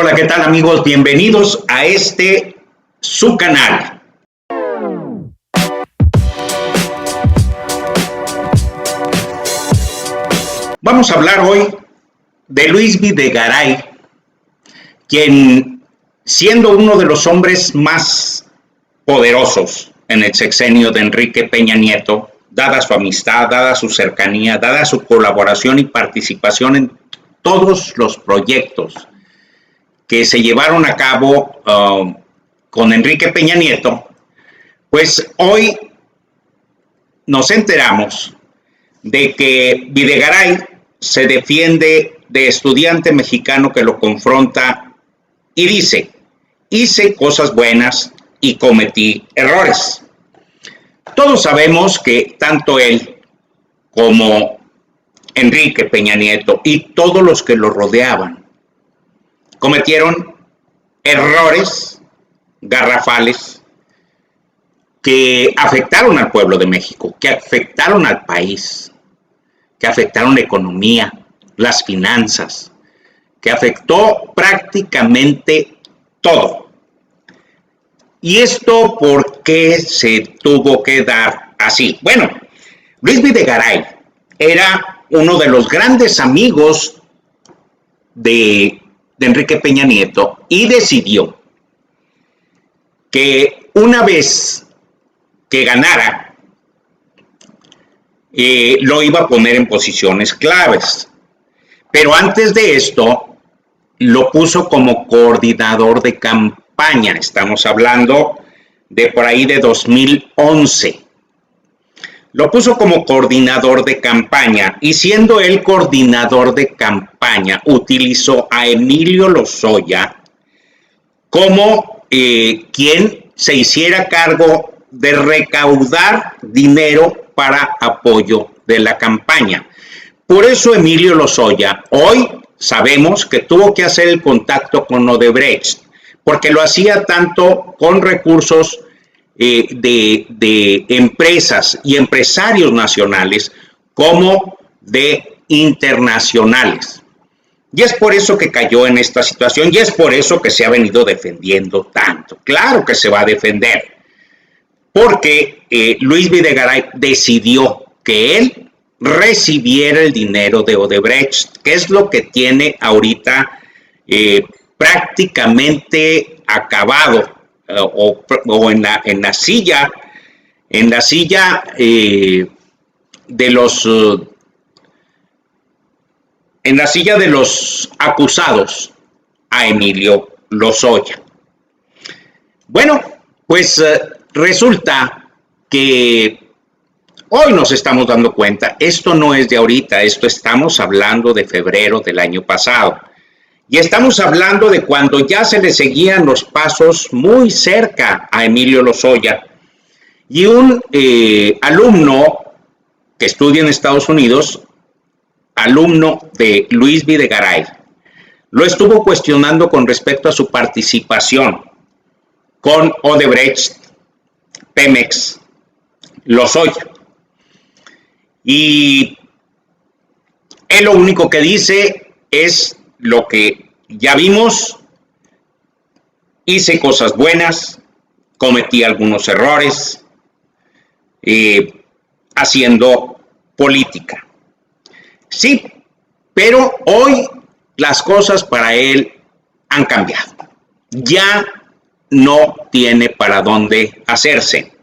Hola, ¿qué tal amigos? Bienvenidos a su canal. Vamos a hablar hoy de Luis Videgaray, quien, siendo uno de los hombres más poderosos en el sexenio de Enrique Peña Nieto, dada su amistad, dada su cercanía, dada su colaboración y participación en todos los proyectos que se llevaron a cabo con Enrique Peña Nieto, pues hoy nos enteramos de que Videgaray se defiende de estudiante mexicano que lo confronta y dice: hice cosas buenas y cometí errores. Todos sabemos que tanto él como Enrique Peña Nieto y todos los que lo rodeaban cometieron errores garrafales que afectaron al pueblo de México, que afectaron al país, que afectaron la economía, las finanzas, que afectó prácticamente todo. ¿Y esto por qué se tuvo que dar así? Bueno, Luis Videgaray era uno de los grandes amigos de Enrique Peña Nieto y decidió que una vez que ganara, lo iba a poner en posiciones claves. Pero antes de esto, lo puso como coordinador de campaña. Estamos hablando de por ahí de 2011. Lo puso como coordinador de campaña y siendo él coordinador de campaña, utilizó a Emilio Lozoya como quien se hiciera cargo de recaudar dinero para apoyo de la campaña. Por eso Emilio Lozoya hoy sabemos que tuvo que hacer el contacto con Odebrecht, porque lo hacía tanto con recursos de empresas y empresarios nacionales como de internacionales. Y es por eso que cayó en esta situación y es por eso que se ha venido defendiendo tanto. Claro que se va a defender, porque Luis Videgaray decidió que él recibiera el dinero de Odebrecht, que es lo que tiene ahorita prácticamente acabado, o en la silla de los acusados a Emilio Lozoya. Bueno, pues resulta que hoy nos estamos dando cuenta, esto no es de ahorita, esto estamos hablando de febrero del año pasado. Y estamos hablando de cuando ya se le seguían los pasos muy cerca a Emilio Lozoya. Y un alumno que estudia en Estados Unidos, alumno de Luis Videgaray, lo estuvo cuestionando con respecto a su participación con Odebrecht, Pemex, Lozoya. Y él lo único que dice es lo que ya vimos: hice cosas buenas, cometí algunos errores, haciendo política. Sí, pero hoy las cosas para él han cambiado. Ya no tiene para dónde hacerse.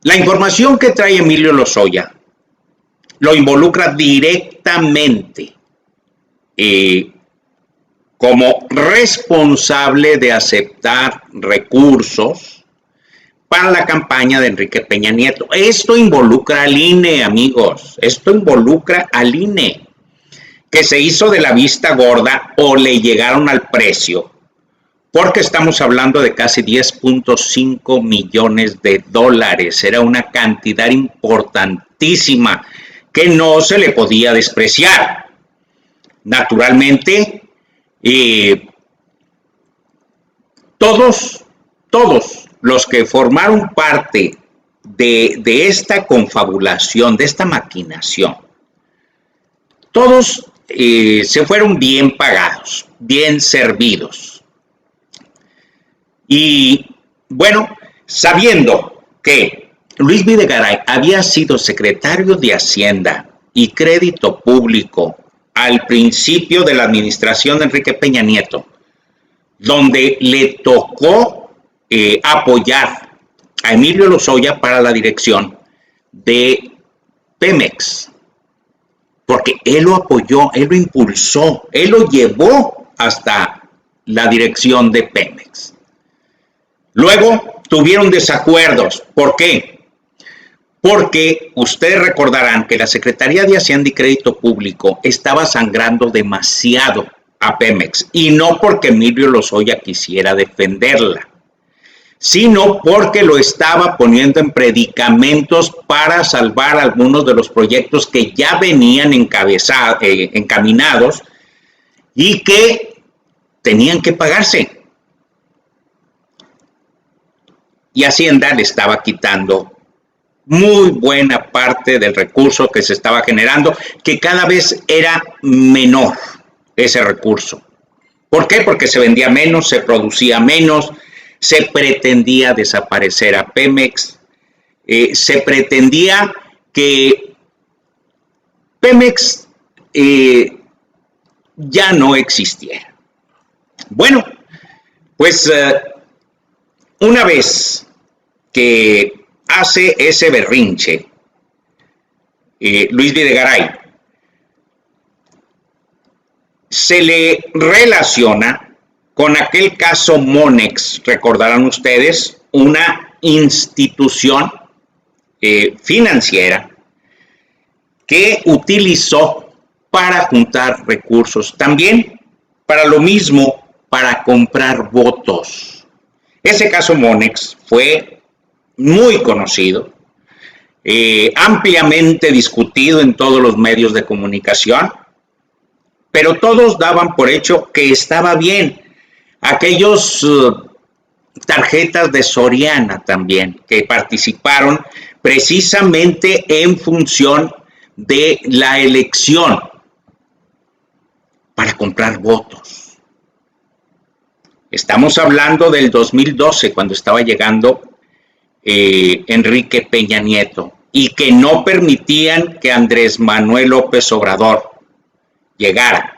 La información que trae Emilio Lozoya lo involucra directamente como responsable de aceptar recursos para la campaña de Enrique Peña Nieto. Esto involucra al INE, amigos. Esto involucra al INE, que se hizo de la vista gorda o le llegaron al precio, porque estamos hablando de casi 10.5 millones de dólares. Era una cantidad importantísima que no se le podía despreciar. Naturalmente, todos los que formaron parte de esta confabulación, de esta maquinación, todos se fueron bien pagados, bien servidos. Y bueno, sabiendo que Luis Videgaray había sido secretario de Hacienda y Crédito Público al principio de la administración de Enrique Peña Nieto, donde le tocó apoyar a Emilio Lozoya para la dirección de Pemex, porque él lo apoyó, él lo impulsó, él lo llevó hasta la dirección de Pemex. Luego tuvieron desacuerdos. ¿Por qué? Porque ustedes recordarán que la Secretaría de Hacienda y Crédito Público estaba sangrando demasiado a Pemex, y no porque Emilio Lozoya quisiera defenderla, sino porque lo estaba poniendo en predicamentos para salvar algunos de los proyectos que ya venían encaminados y que tenían que pagarse. Y Hacienda le estaba quitando muy buena parte del recurso que se estaba generando, que cada vez era menor ese recurso. ¿Por qué? Porque se vendía menos, se producía menos, se pretendía desaparecer a Pemex, se pretendía que Pemex ya no existiera. Bueno, pues una vez que hace ese berrinche Luis Videgaray, se le relaciona con aquel caso Monex, recordarán ustedes, una institución financiera que utilizó para juntar recursos, también para lo mismo, para comprar votos. Ese caso Monex fue muy conocido, ampliamente discutido en todos los medios de comunicación, pero todos daban por hecho que estaba bien. Aquellos tarjetas de Soriana también, que participaron precisamente en función de la elección para comprar votos. Estamos hablando del 2012, cuando estaba llegando Enrique Peña Nieto, y que no permitían que Andrés Manuel López Obrador llegara,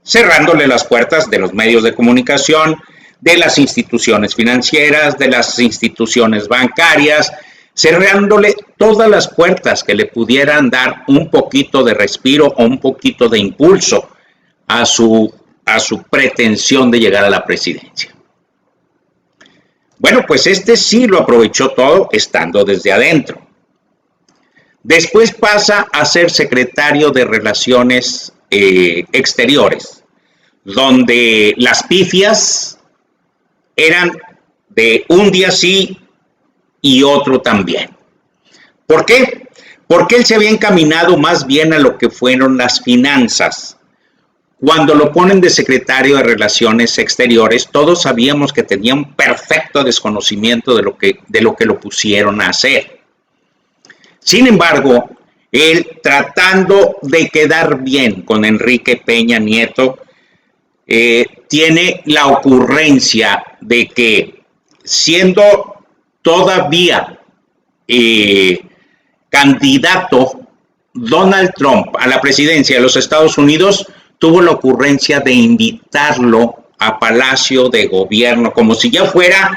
cerrándole las puertas de los medios de comunicación, de las instituciones financieras, de las instituciones bancarias, cerrándole todas las puertas que le pudieran dar un poquito de respiro o un poquito de impulso a su pretensión de llegar a la presidencia. Bueno, pues este sí lo aprovechó todo estando desde adentro. Después pasa a ser secretario de Relaciones Exteriores, donde las pifias eran de un día sí y otro también. ¿Por qué? Porque él se había encaminado más bien a lo que fueron las finanzas. Cuando lo ponen de secretario de Relaciones Exteriores, todos sabíamos que tenía un perfecto desconocimiento de lo que lo pusieron a hacer. Sin embargo, él, tratando de quedar bien con Enrique Peña Nieto, tiene la ocurrencia de que, siendo todavía candidato Donald Trump a la presidencia de los Estados Unidos, tuvo la ocurrencia de invitarlo a Palacio de Gobierno, como si ya fuera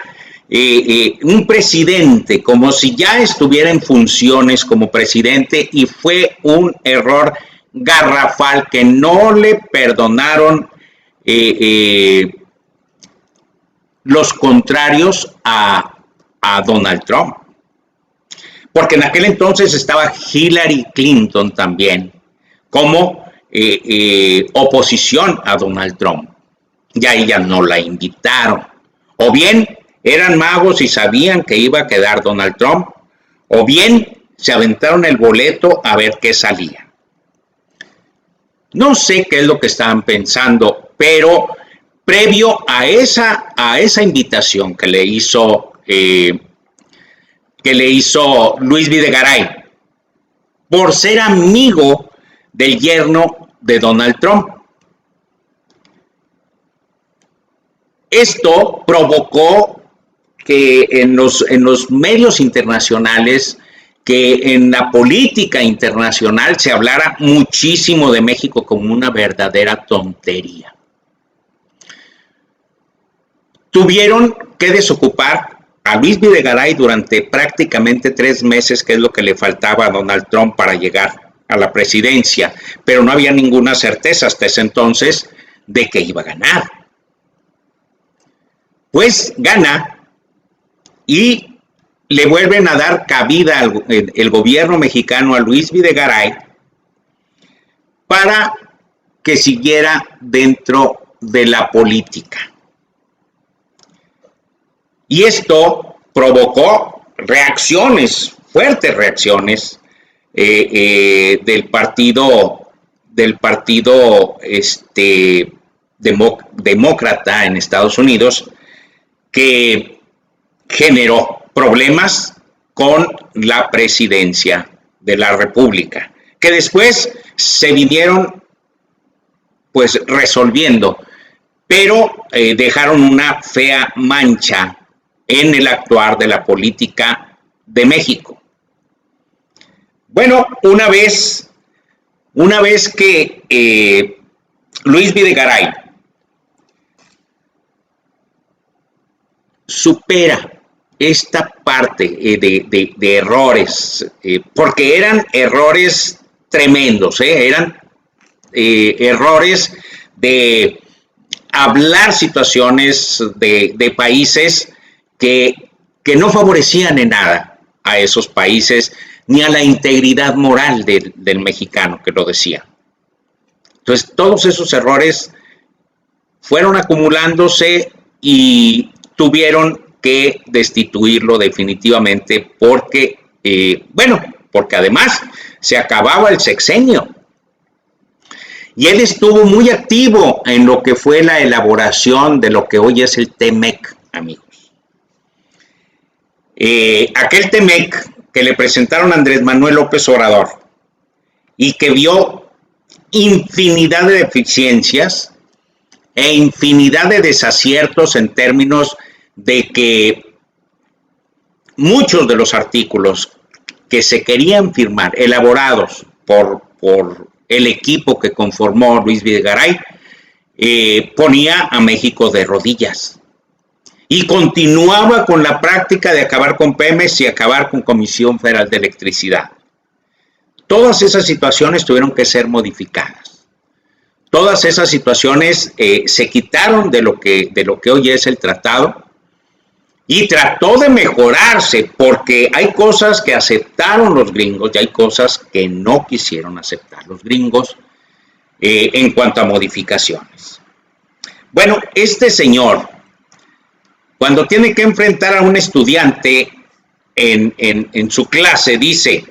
un presidente, como si ya estuviera en funciones como presidente, y fue un error garrafal que no le perdonaron los contrarios a Donald Trump. Porque en aquel entonces estaba Hillary Clinton también como oposición a Donald Trump. Y a ella no la invitaron. O bien eran magos y sabían que iba a quedar Donald Trump, o bien se aventaron el boleto a ver qué salía. No sé qué es lo que estaban pensando, pero previo a esa invitación que le hizo Luis Videgaray, por ser amigo del yerno de Donald Trump. Esto provocó que en los medios internacionales, que en la política internacional se hablara muchísimo de México como una verdadera tontería. Tuvieron que desocupar a Luis Videgaray durante prácticamente 3 meses, que es lo que le faltaba a Donald Trump para llegar a la presidencia, pero no había ninguna certeza hasta ese entonces de que iba a ganar. Pues gana y le vuelven a dar cabida el gobierno mexicano a Luis Videgaray para que siguiera dentro de la política. Y esto provocó reacciones, fuertes reacciones del partido demócrata en Estados Unidos, que generó problemas con la presidencia de la República, que después se vinieron pues resolviendo, pero dejaron una fea mancha en el actuar de la política de México. Bueno, una vez que Luis Videgaray supera esta parte de errores, porque eran errores tremendos, eran errores de hablar situaciones de países que no favorecían en nada a esos países, ni a la integridad moral del mexicano que lo decía. Entonces, todos esos errores fueron acumulándose y tuvieron que destituirlo definitivamente porque, porque además se acababa el sexenio. Y él estuvo muy activo en lo que fue la elaboración de lo que hoy es el TEMEC, amigos. Aquel TEMEC que le presentaron a Andrés Manuel López Obrador y que vio infinidad de deficiencias e infinidad de desaciertos en términos de que muchos de los artículos que se querían firmar, elaborados por el equipo que conformó Luis Videgaray, ponía a México de rodillas. Y continuaba con la práctica de acabar con Pemex y acabar con Comisión Federal de Electricidad. Todas esas situaciones tuvieron que ser modificadas. Todas esas situaciones se quitaron de lo que hoy es el tratado y trató de mejorarse, porque hay cosas que aceptaron los gringos y hay cosas que no quisieron aceptar los gringos en cuanto a modificaciones. Bueno, este señor, cuando tiene que enfrentar a un estudiante en su clase, dice: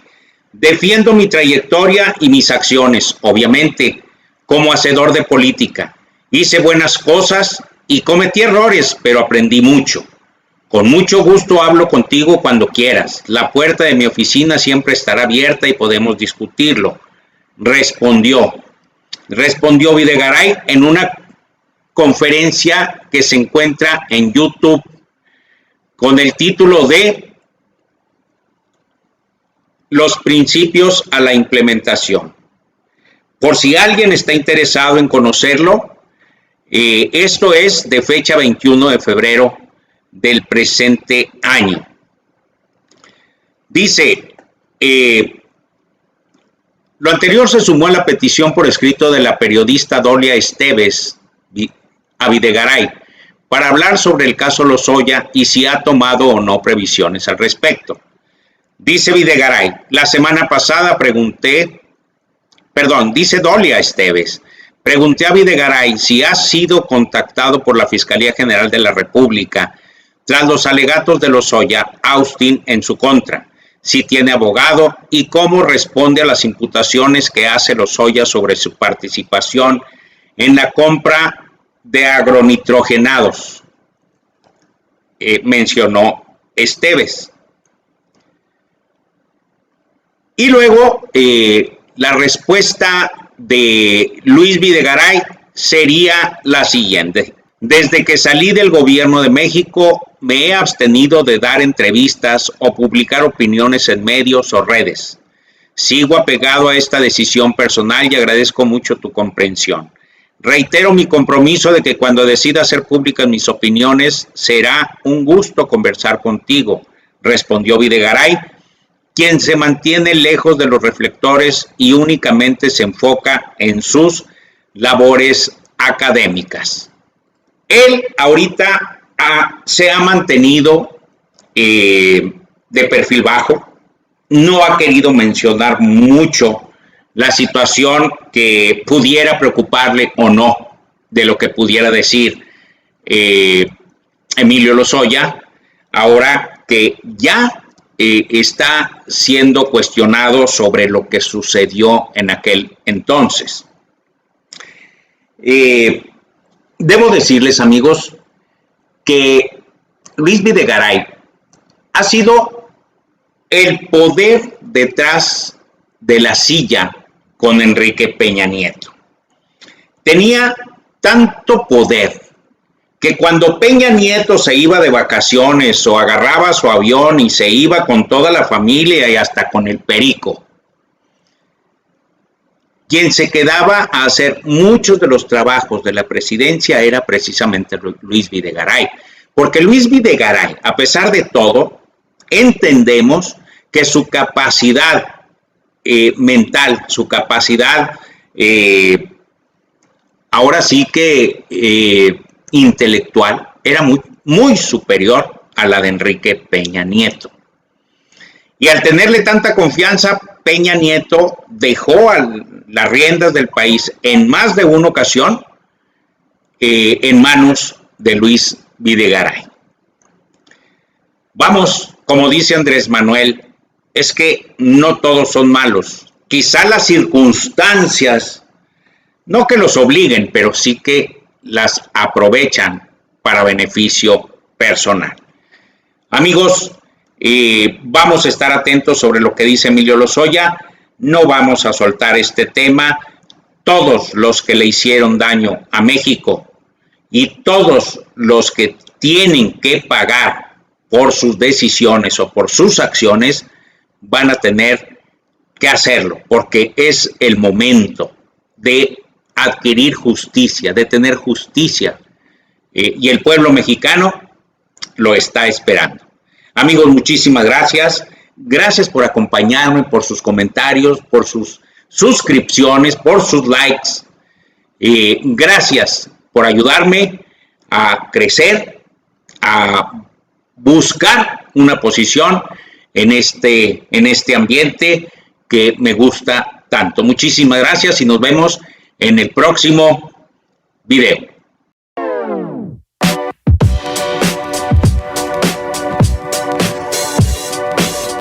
defiendo mi trayectoria y mis acciones, obviamente, como hacedor de política. Hice buenas cosas y cometí errores, pero aprendí mucho. Con mucho gusto hablo contigo cuando quieras. La puerta de mi oficina siempre estará abierta y podemos discutirlo. Respondió Videgaray en una conferencia que se encuentra en YouTube con el título de Los principios a la implementación. Por si alguien está interesado en conocerlo, esto es de fecha 21 de febrero del presente año. Dice, lo anterior se sumó a la petición por escrito de la periodista Dolia Esteves a Videgaray para hablar sobre el caso Lozoya y si ha tomado o no previsiones al respecto. Dice Videgaray, la semana pasada dice Dolia Esteves, pregunté a Videgaray si ha sido contactado por la Fiscalía General de la República tras los alegatos de Lozoya Austin en su contra, si tiene abogado y cómo responde a las imputaciones que hace Lozoya sobre su participación en la compra de agronitrogenados, mencionó Esteves. Y luego la respuesta de Luis Videgaray sería la siguiente. Desde que salí del gobierno de México, me he abstenido de dar entrevistas o publicar opiniones en medios o redes. Sigo apegado a esta decisión personal y agradezco mucho tu comprensión. Reitero mi compromiso de que cuando decida hacer públicas mis opiniones, será un gusto conversar contigo, respondió Videgaray, quien se mantiene lejos de los reflectores y únicamente se enfoca en sus labores académicas. Él ahorita se ha mantenido de perfil bajo, no ha querido mencionar mucho la situación que pudiera preocuparle o no de lo que pudiera decir Emilio Lozoya, ahora que ya está siendo cuestionado sobre lo que sucedió en aquel entonces. Debo decirles, amigos, que Luis Videgaray ha sido el poder detrás de la silla con Enrique Peña Nieto. Tenía tanto poder que cuando Peña Nieto se iba de vacaciones o agarraba su avión y se iba con toda la familia y hasta con el perico, quien se quedaba a hacer muchos de los trabajos de la presidencia era precisamente Luis Videgaray. Porque Luis Videgaray, a pesar de todo, entendemos que su capacidad mental, su capacidad ahora sí que intelectual, era muy superior a la de Enrique Peña Nieto. Y al tenerle tanta confianza, Peña Nieto dejó las riendas del país en más de una ocasión en manos de Luis Videgaray. Vamos, como dice Andrés Manuel, es que no todos son malos. Quizá las circunstancias, no que los obliguen, pero sí que las aprovechan para beneficio personal. Amigos, vamos a estar atentos sobre lo que dice Emilio Lozoya. No vamos a soltar este tema. Todos los que le hicieron daño a México y todos los que tienen que pagar por sus decisiones o por sus acciones van a tener que hacerlo, porque es el momento de adquirir justicia, de tener justicia, y el pueblo mexicano lo está esperando. Amigos, muchísimas gracias. Gracias por acompañarme, por sus comentarios, por sus suscripciones, por sus likes. Gracias por ayudarme a crecer, a buscar una posición en este ambiente que me gusta tanto. Muchísimas gracias y nos vemos en el próximo video.